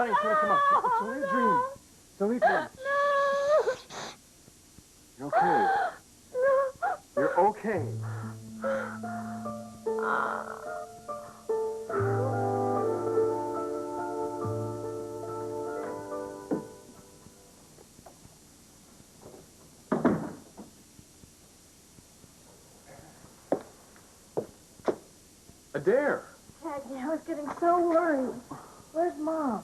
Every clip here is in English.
Sonny, come on. It's only a dream. It's only a dream. You're okay. You're okay. Adair. Daddy, I was getting so worried. Where's Mom?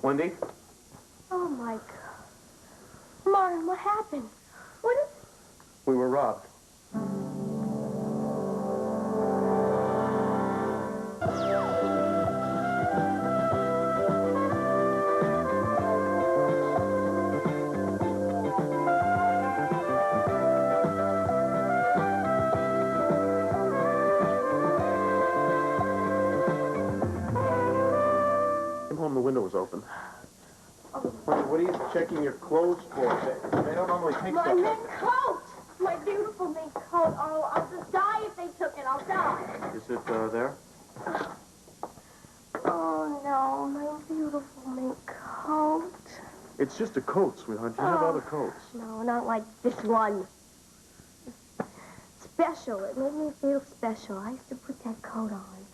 Wendy? Oh, my God. Martin, what happened? What is... We were robbed. The window was open. What are you checking your clothes for? They don't normally take My stuff. mink coat! My beautiful mink coat. Oh, I'll just die if they took it. I'll die. Is it there? Oh, no. My beautiful mink coat. It's just a coat, sweetheart. You have other coats. No, not like this one. Special. It made me feel special. I used to put that coat on,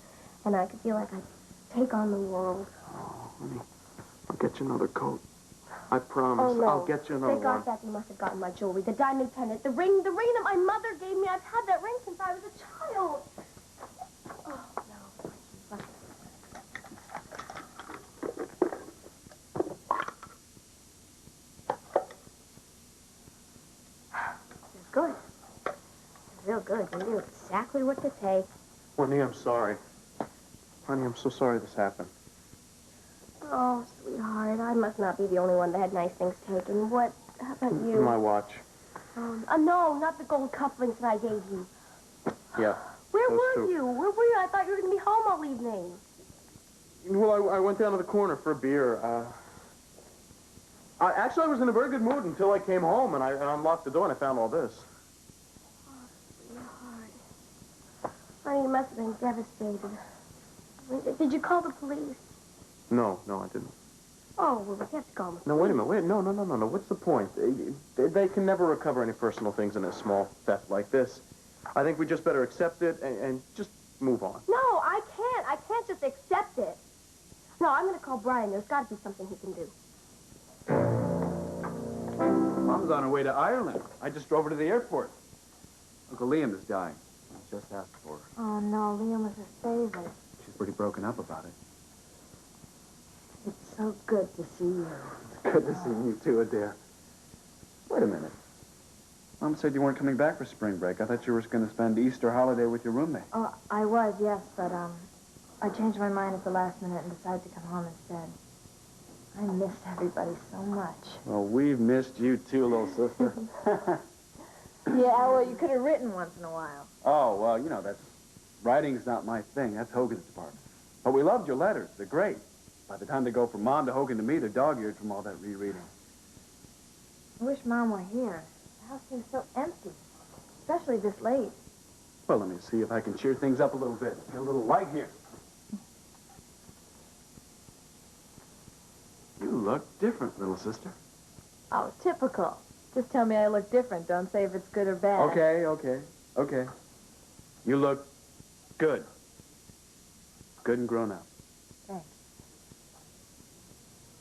and I could feel like I'd take on the world. Honey, I'll get you another coat. I promise. Oh, no. I'll get you another Thank one. God that you must have gotten my jewelry, the diamond pendant, the ring that my mother gave me. I've had that ring since I was a child. Oh, no. It's good. It's real good. You knew exactly what to take. Wendy, I'm sorry. Honey, I'm so sorry this happened. Oh, sweetheart, I must not be the only one that had nice things taken. What? How about you? My watch. No, not the gold cufflinks that I gave you. Yeah. Where were you? I thought you were going to be home all evening. Well, I went down to the corner for a beer. Actually, I was in a very good mood until I came home, and I unlocked the door, and I found all this. Oh, sweetheart. Honey, you must have been devastated. Did you call the police? No, I didn't. Oh, well, we have to call them. No, wait a minute. No. What's the point? They can never recover any personal things in a small theft like this. I think we just better accept it and just move on. No, I can't. I can't just accept it. No, I'm going to call Brian. There's got to be something he can do. Mom's on her way to Ireland. I just drove her to the airport. Uncle Liam is dying. I just asked for her. Oh, no, Liam was his favorite. She's pretty broken up about it. It's so good to see you. It's good to see you too, Adair. Wait a minute. Mom said you weren't coming back for spring break. I thought you were going to spend Easter holiday with your roommate. Oh, I was, yes, but, I changed my mind at the last minute and decided to come home instead. I miss everybody so much. Well, we've missed you too, little sister. Yeah, well, you could have written once in a while. Oh, well, you know, writing's not my thing. That's Hogan's department. But we loved your letters. They're great. By the time they go from Mom to Hogan to me, they're dog-eared from all that rereading. I wish Mom were here. The house seems so empty, especially this late. Well, let me see if I can cheer things up a little bit. Get a little light here. You look different, little sister. Oh, typical. Just tell me I look different. Don't say if it's good or bad. Okay. You look good. Good and grown up. Thanks.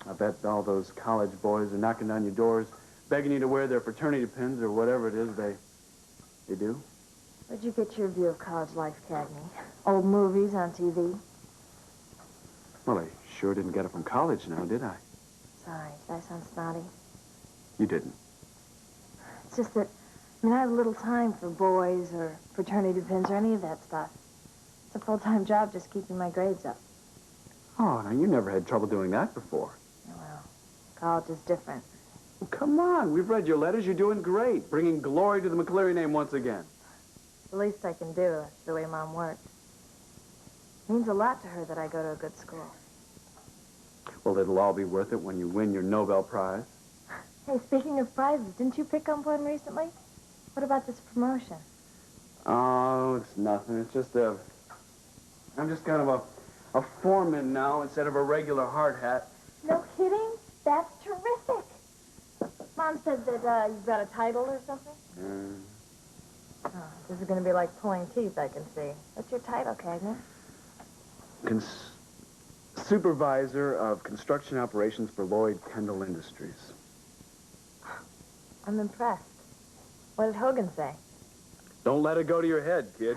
I bet all those college boys are knocking down your doors, begging you to wear their fraternity pins or whatever it is they do. Where'd you get your view of college life, Cagney? Old movies on TV? Well, I sure didn't get it from college now, did I? Sorry, did I sound snotty? You didn't. It's just that, I mean, I have little time for boys or fraternity pins or any of that stuff. It's a full-time job just keeping my grades up. Oh, now you never had trouble doing that before. Well, college is different. Well, come on. We've read your letters. You're doing great. Bringing glory to the McCleary name once again. The least I can do. That's the way Mom works. It means a lot to her that I go to a good school. Well, it'll all be worth it when you win your Nobel Prize. Hey, speaking of prizes, didn't you pick up one recently? What about this promotion? Oh, it's nothing. It's just I'm just kind of a foreman now instead of a regular hard hat. No kidding? That's terrific. Mom said that you've got a title or something? Oh, this is going to be like pulling teeth, I can see. What's your title, Cagney? Supervisor of Construction Operations for Lloyd Kendall Industries. I'm impressed. What did Hogan say? Don't let it go to your head, kid.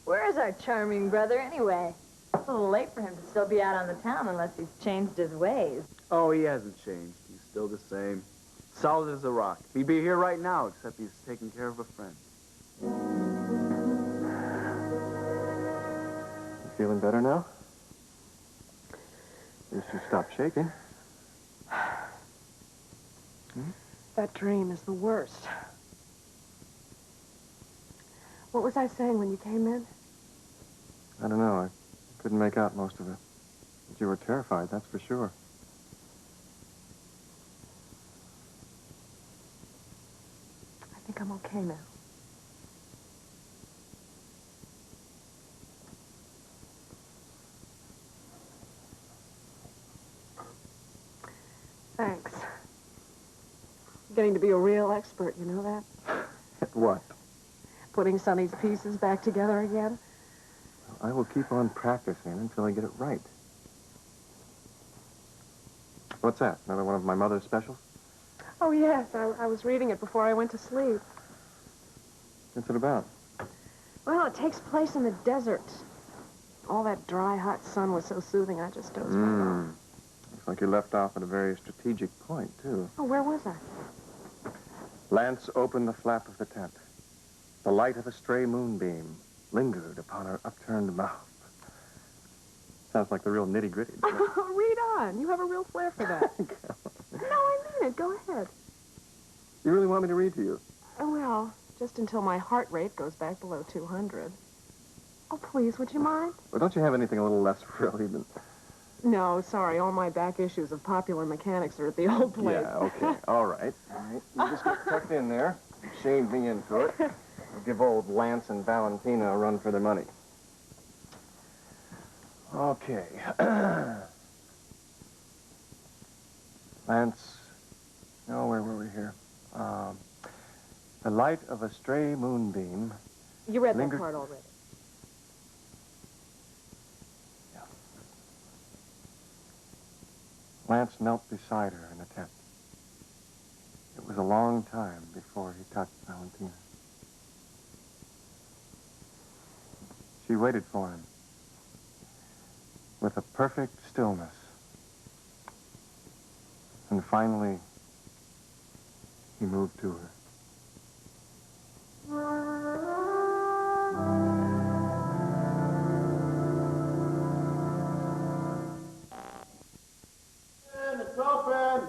Where is our charming brother, anyway? It's a little late for him to still be out on the town unless he's changed his ways. Oh, he hasn't changed. He's still the same. Solid as a rock. He'd be here right now, except he's taking care of a friend. You feeling better now? At least you stopped shaking. That dream is the worst. What was I saying when you came in? I don't know. I couldn't make out most of it. But you were terrified, that's for sure. I think I'm okay now. Thanks. You're getting to be a real expert, you know that? At what? Putting Sonny's pieces back together again. I will keep on practicing until I get it right. What's that? Another one of my mother's specials? Oh, yes. I was reading it before I went to sleep. What's it about? Well, it takes place in the desert. All that dry, hot sun was so soothing, I just dozed right off. Looks like you left off at a very strategic point, too. Oh, where was I? Lance opened the flap of the tent. The light of a stray moonbeam lingered upon her upturned mouth. Sounds like the real nitty-gritty. Read on. You have a real flair for that. No, I mean it. Go ahead. You really want me to read to you? Well, just until my heart rate goes back below 200. Oh, please, would you mind? Well, don't you have anything a little less frilly than... No, sorry. All my back issues of Popular Mechanics are at the old place. Yeah, okay. All right. You just get tucked in there. Shame me into it. Give old Lance and Valentina a run for their money. Okay. Lance, oh, where were we here? The light of a stray moonbeam. You read lingered... that part already. Yeah. Lance knelt beside her in the tent. It was a long time before he touched Valentina. She waited for him with a perfect stillness. And finally, he moved to her. It's open!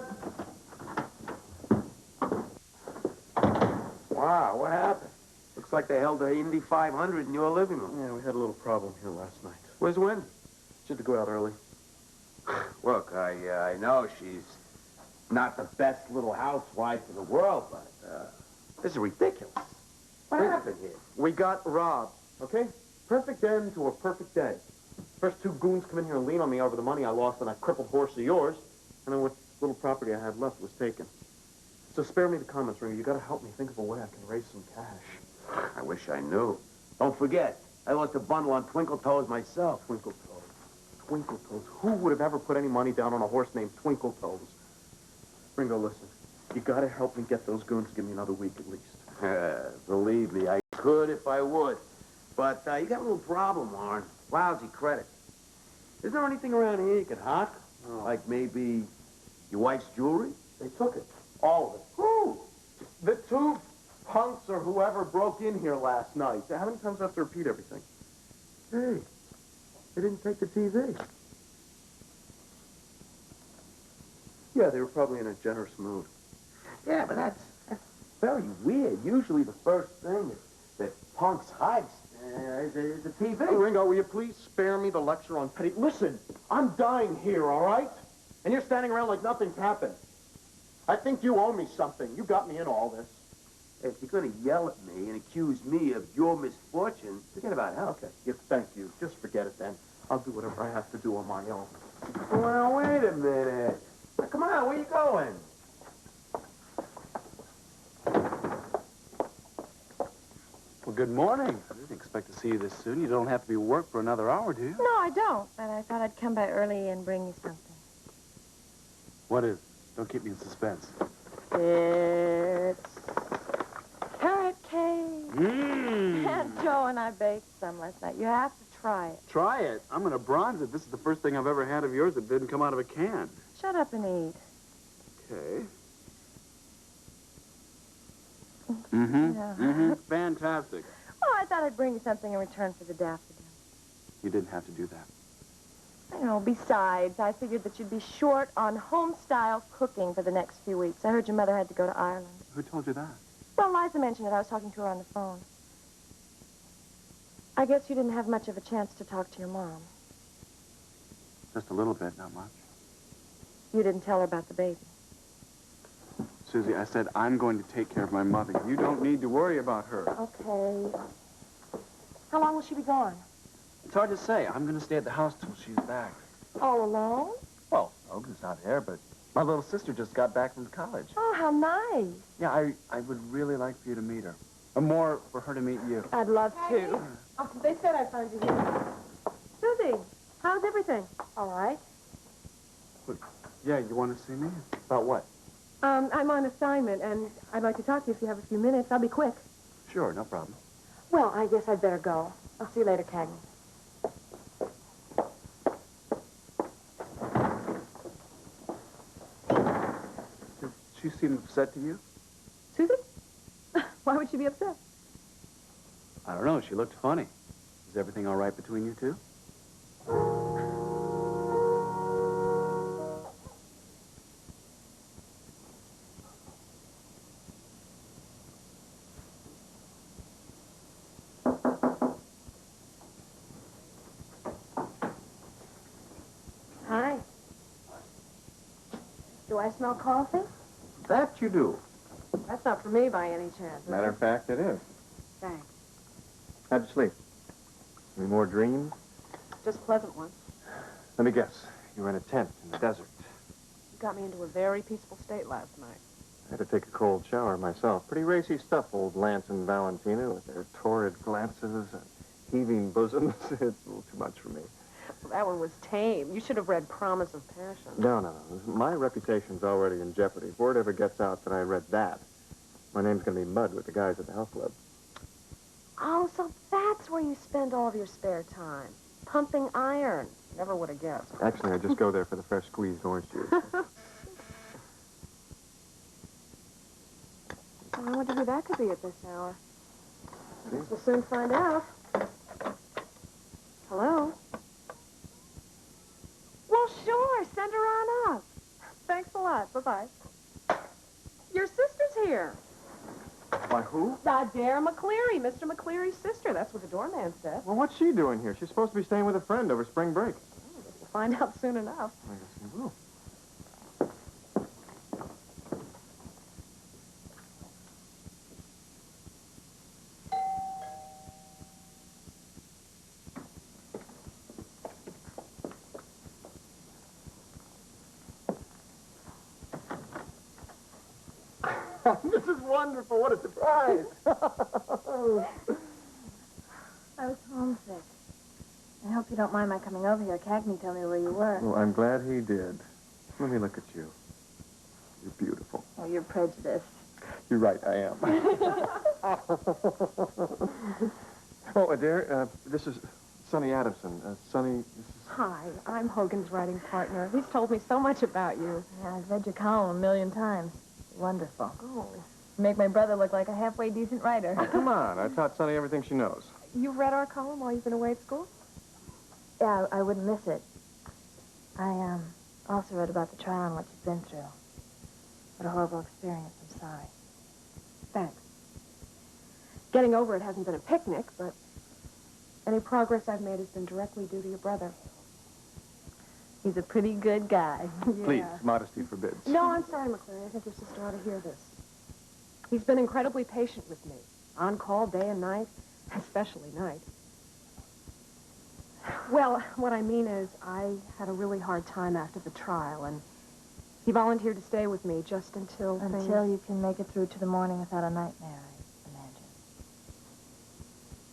Wow, what happened? Looks like they held the Indy 500 in your living room. Yeah, we had a little problem here last night. Where's Wendy? She had to go out early. Look, I know she's not the best little housewife in the world, but this is ridiculous. What happened here? We got robbed, okay? Perfect end to a perfect day. First two goons come in here and lean on me over the money I lost on that crippled horse of yours, and then what little property I had left was taken. So spare me the comments, Ringer. You gotta help me think of a way I can raise some cash. I wish I knew. Don't forget, I lost a bundle on Twinkle Toes myself. Twinkle Toes. Twinkle Toes. Who would have ever put any money down on a horse named Twinkle Toes? Ringo, listen. You gotta help me get those goons to give me another week at least. Believe me, I could if I would. But you got a little problem, Warren. Lousy credit. Is there anything around here you could hock? Like maybe your wife's jewelry? They took it. All of it. Who? The two punks or whoever broke in here last night. How many times do I have to repeat everything? Hey, they didn't take the TV. Yeah, they were probably in a generous mood. Yeah, but that's very weird. Usually the first thing that punks hide is the TV. Hey, Ringo, will you please spare me the lecture on petty... Listen, I'm dying here, all right? And you're standing around like nothing's happened. I think you owe me something. You got me in all this. If you're going to yell at me and accuse me of your misfortune, forget about help. Okay, yeah, thank you. Just forget it then. I'll do whatever I have to do on my own. Well, wait a minute. Now, come on, where you going? Well, good morning. I didn't expect to see you this soon. You don't have to be at work for another hour, do you? No, I don't. But I thought I'd come by early and bring you something. What is it? Don't keep me in suspense. It's carrot cake. Mmm. Aunt Joe and I baked some last night. You have to try it. Try it. I'm going to bronze it. This is the first thing I've ever had of yours that didn't come out of a can. Shut up and eat. Okay. Mm-hmm. Yeah. Mm-hmm. Fantastic. Oh, I thought I'd bring you something in return for the daffodils. You didn't have to do that. I know. Besides, I figured that you'd be short on home-style cooking for the next few weeks. I heard your mother had to go to Ireland. Who told you that? Well, Liza mentioned it. I was talking to her on the phone. I guess you didn't have much of a chance to talk to your mom. Just a little bit, not much. You didn't tell her about the baby. Susie, I said I'm going to take care of my mother. You don't need to worry about her. Okay. How long will she be gone? It's hard to say. I'm going to stay at the house till she's back. All alone? Well, Hogan's not there, but my little sister just got back from college. Oh, how nice. Yeah, I would really like for you to meet her. Or more for her to meet you. I'd love to. Oh, they said I'd find you here. Susie, how's everything? All right. Yeah, you want to see me? About what? I'm on assignment, and I'd like to talk to you if you have a few minutes. I'll be quick. Sure, no problem. Well, I guess I'd better go. I'll see you later, Cagney. Did she seem upset to you? Susie? Why would she be upset? I don't know. She looked funny. Is everything all right between you two? Hi. Do I smell coffee? That you do. That's not for me by any chance. is Matter it? of fact, it is. Thanks. How'd you sleep? Any more dreams? Just pleasant ones. Let me guess. You were in a tent in the desert. You got me into a very peaceful state last night. I had to take a cold shower myself. Pretty racy stuff, old Lance and Valentina, with their torrid glances and heaving bosoms. It's a little too much for me. Well, that one was tame. You should have read Promise of Passion. No. My reputation's already in jeopardy. If word ever gets out that I read that, my name's going to be mud with the guys at the health club. Oh, so that's where you spend all of your spare time. Pumping iron. Never would have guessed. Actually, I just go there for the fresh squeezed orange juice. I wonder who that could be at this hour. Guess we'll soon find out. Hello? Well, sure. Send her on up. Thanks a lot. Bye-bye. Your sister's here. Why, who? Dare McCleary, Mr. McCleary's sister. That's what the doorman said. Well, what's she doing here? She's supposed to be staying with a friend over spring break. We'll find out soon enough. I guess we will. This is wonderful. What a surprise. I was homesick. I hope you don't mind my coming over here. Cagney told me where you were. Well, I'm glad he did. Let me look at you. You're beautiful. Oh, you're prejudiced. You're right, I am. Oh, Adair, this is Sonny Adamson. Sonny, this is... Hi, I'm Hogan's writing partner. He's told me so much about you. Yeah, I've read your column a million times. Wonderful. Oh, Make my brother look like a halfway decent writer. Come on, I taught Sonny everything she knows. You've read our column while you've been away at school? Yeah, I wouldn't miss it. I also read about the trial and what you've been through. What a horrible experience. I'm sorry. Thanks. Getting over it hasn't been a picnic, but any progress I've made has been directly due to your brother. He's a pretty good guy. Please, modesty forbids. No, I'm sorry, McCleary. I think your sister ought to hear this. He's been incredibly patient with me. On call day and night, especially night. Well, what I mean is I had a really hard time after the trial, and he volunteered to stay with me just until Until you can make it through to the morning without a nightmare, I imagine.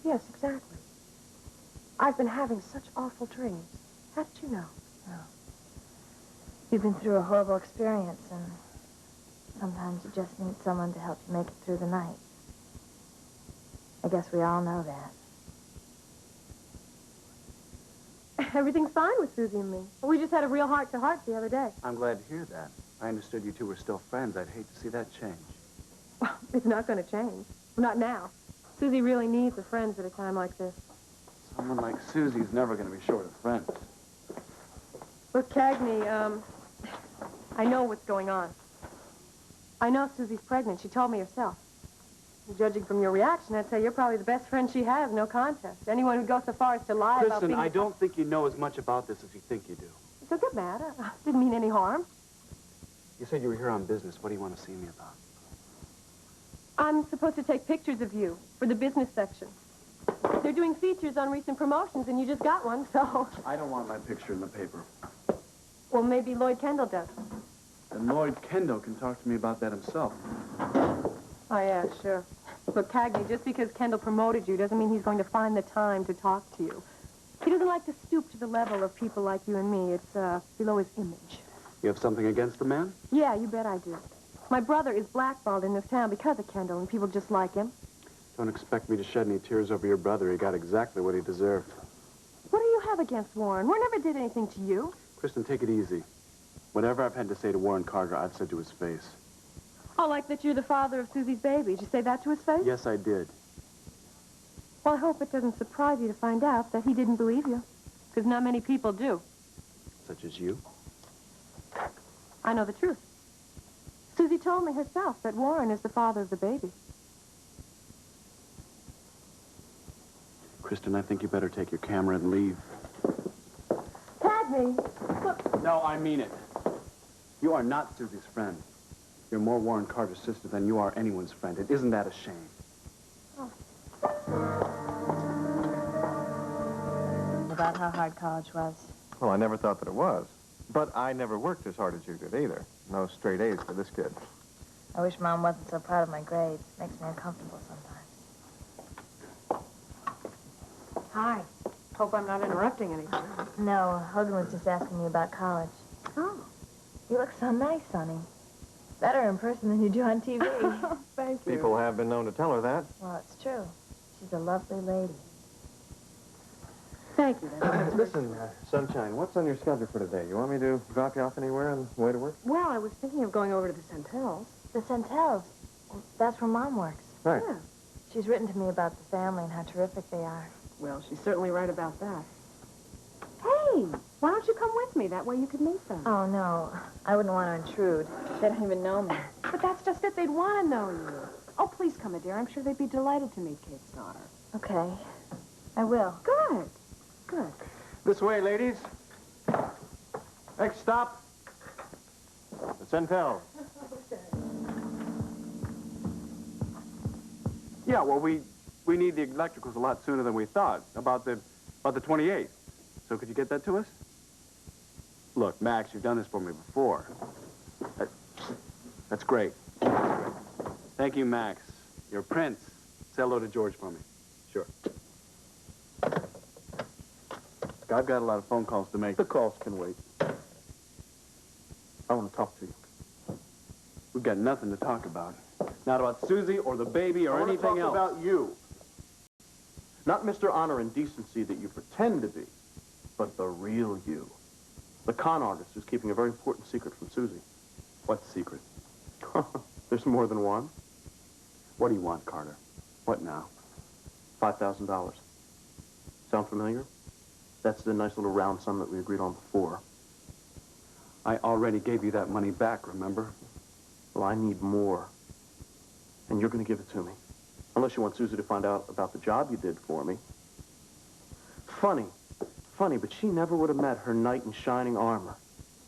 Yes, exactly. I've been having such awful dreams. How did you know? Oh. You've been through a horrible experience, and sometimes you just need someone to help you make it through the night. I guess we all know that. Everything's fine with Susie and me. We just had a real heart-to-heart the other day. I'm glad to hear that. I understood you two were still friends. I'd hate to see that change. Well, it's not going to change. Not now. Susie really needs her friends at a time like this. Someone like Susie's never going to be short of friends. Look, Cagney, I know what's going on. I know Susie's pregnant. She told me herself. Judging from your reaction, I'd say you're probably the best friend she has, no contest. Anyone who goes so far as to lie about Listen, being... I don't think you know as much about this as you think you do. It doesn't matter. Didn't mean any harm. You said you were here on business. What do you want to see me about? I'm supposed to take pictures of you for the business section. They're doing features on recent promotions, and you just got one, so... I don't want my picture in the paper. Well, maybe Lloyd Kendall does. And Lloyd Kendall can talk to me about that himself. Oh, yeah, sure. Look, Cagney, just because Kendall promoted you doesn't mean he's going to find the time to talk to you. He doesn't like to stoop to the level of people like you and me. It's below his image. You have something against the man? Yeah, you bet I do. My brother is blackballed in this town because of Kendall, and people just like him. Don't expect me to shed any tears over your brother. He got exactly what he deserved. What do you have against Warren? Warren never did anything to you. Kristen, take it easy. Whatever I've had to say to Warren Carter, I've said to his face. Oh, like that you're the father of Susie's baby. Did you say that to his face? Yes, I did. Well, I hope it doesn't surprise you to find out that he didn't believe you. Because not many people do. Such as you? I know the truth. Susie told me herself that Warren is the father of the baby. Kristen, I think you better take your camera and leave. Cagney, look. No, I mean it. You are not Susie's friend. You're more Warren Carter's sister than you are anyone's friend. And isn't that a shame? About how hard college was. Well, I never thought that it was. But I never worked as hard as you did either. No straight A's for this kid. I wish Mom wasn't so proud of my grades. Makes me uncomfortable sometimes. Hi. Hope I'm not interrupting anything. No, Hogan was just asking me about college. Oh. You look so nice, Sonny. Better in person than you do on TV. Thank you. People have been known to tell her that. Well, it's true. She's a lovely lady. Thank you. Listen, Sunshine, what's on your schedule for today? You want me to drop you off anywhere on the way to work? Well, I was thinking of going over to the Centels. The Centels. That's where Mom works. Right. Yeah. She's written to me about the family and how terrific they are. Well, she's certainly right about that. Hey, why don't you come with me? That way you could meet them. Oh, no. I wouldn't want to intrude. They don't even know me. But that's just it. They'd want to know you. Oh, please come, dear. I'm sure they'd be delighted to meet Kate's daughter. Okay. I will. Good. Good. This way, ladies. Next stop. The Centel. Yeah, well, we need the electricals a lot sooner than we thought. About the 28th. So could you get that to us? Look, Max, you've done this for me before. That's great. Thank you, Max. You're a prince. Say hello to George for me. Sure. I've got a lot of phone calls to make. The calls can wait. I want to talk to you. We've got nothing to talk about. Not about Susie or the baby or anything else. About you. Not Mr. Honor and Decency that you pretend to be, but the real you. The con artist who's keeping a very important secret from Susie. What secret? There's more than one. What do you want, Carter? What now? $5,000. Sound familiar? That's the nice little round sum that we agreed on before. I already gave you that money back, remember? Well, I need more. And you're going to give it to me. Unless you want Susie to find out about the job you did for me. Funny, but she never would have met her knight in shining armor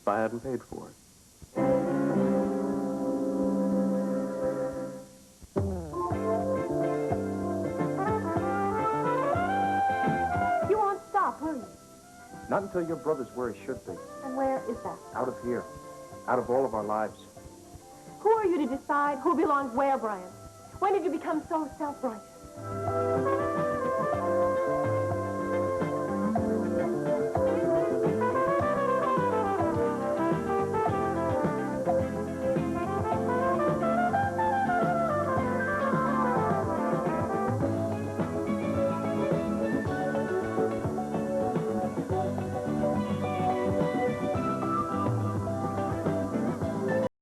if I hadn't paid for it. You won't stop, will you? Not until your brother's where he should be. And where is that? Out of here. Out of all of our lives. Who are you to decide who belongs where, Brian? When did you become so self-righteous?